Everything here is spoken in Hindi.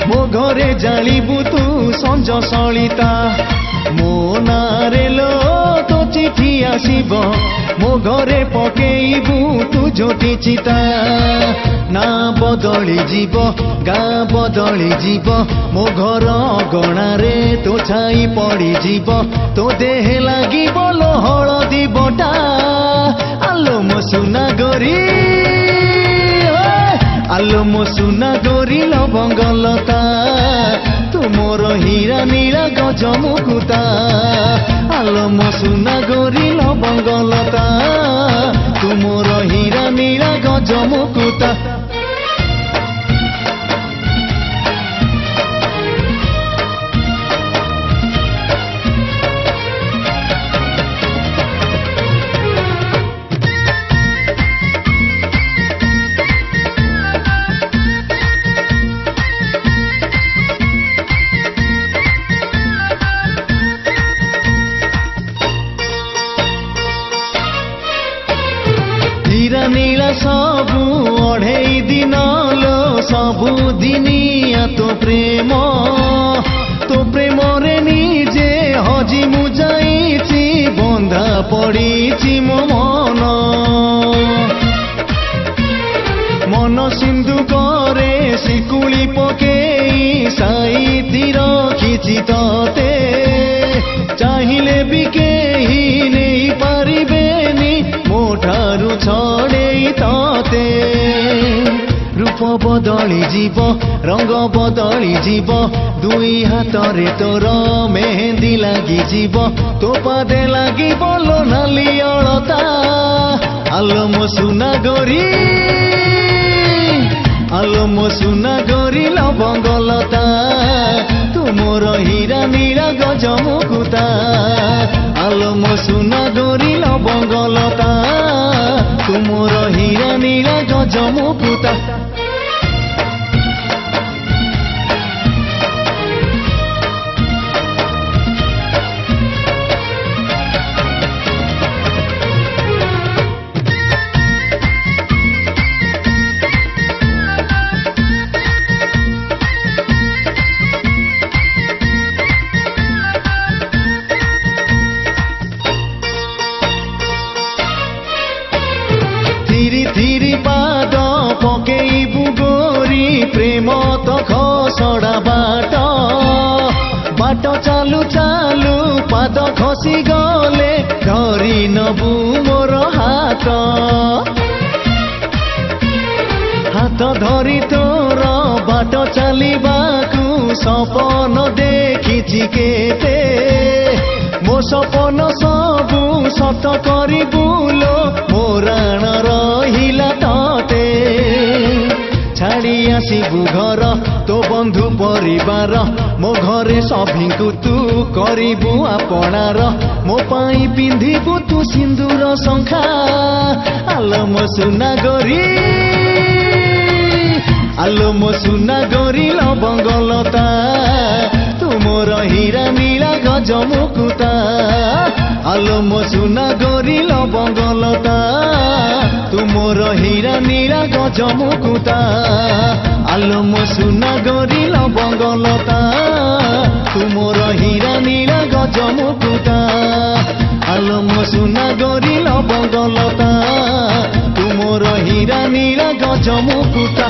मो घरे जालिबु तू संज सलिता मो नारे लो तो चिठी आसीब मो घरे पकेइबु तू झोटी चिता ना बदली जीव गाँ बदली जीव मो घर अगणारे तो छाई पड़ी जीव तो देह लागी बोलो हलदी बटा आलो मो सुना गोरी आलो मो सुना गोरी लवंगलता तुमोर हीरा नीला गज मुकुता आलो मो सुना गोरी लवंगलता तुमोर हीरा नीला गज मुकुता हीरा नीला सबु अढ़ई दिन लो सबु दिनिया तो प्रेम रे निजे हजी मु जाइछि बंधा पड़ीछि मो मन सिंधु करे शिकुली पकेई साई रखिछि तते चाहिए भी केही नहीं पारिबेनी मोठारू छड़ेई तते रूप बदली जीव रंग बदली जीव दुई हाथ रे तोर मेहंदी लगी जीव तो पादे लगी बोलो नाली अलता आलो मो सुना गोरी आलो मो सुना गोरी लवंगलता तुमोर हीरा नीला गज मुकुता आलो मो सुना गोरी लवंगलता तुमोर हीरा नीला गज मुकुता धीरे धीरे पाद पकेइबु गोरी प्रेम तो खसड़ा बाट बाट चालू चालू पाद खसी गले धरी नबु मोर हाथ हाथ धरी तोर बाट चलिबाकू सपन देखिछि केते मो सपन सबु सत करी बुलो मोराण रहिला तते छाड़ी आसीबु घर तो बंधु परिवार मो घरे सभिंकु तू करिबु आपणार मो पाई पिंधिबु तू सिंदूर शंखा आलो मो सुना गोरी आलो मो सुना गोरी लवंगलता तुमोर हीरा नीला गज मुकुता आलो मो सुना गोरी लवंगलता तुमोर हीरा नीला गज मुकुता आलो मो सुना गोरी लवंगलता तुमोर हीरा नीला गज मुकुता आलो मो सुना गोरी लवंगलता तुमोर हीरा नीला गज मुकुता।